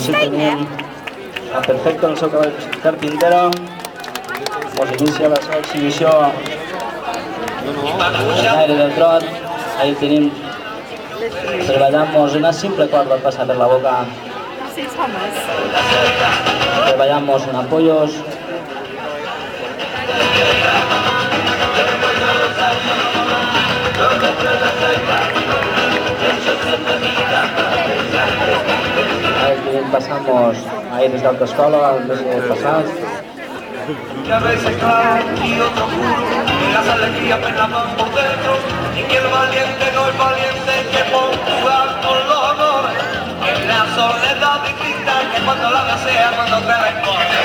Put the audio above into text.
Així tenim a Perfecto, el seu cavall Carpintero. Mos inicia la seva exhibició en l'aire del trot. Ahí tenim treballant-nos una simple corda passa per la boca. Treballant-nos en apoyos. Ahí pasamos aires de autoescola, al mes pasado. Y a veces claro y otro puro, y las alegrías penaban por dentro, y que el valiente no es valiente que por jugar con los honores, en la soledad distinta que cuando la desea, cuando te responde.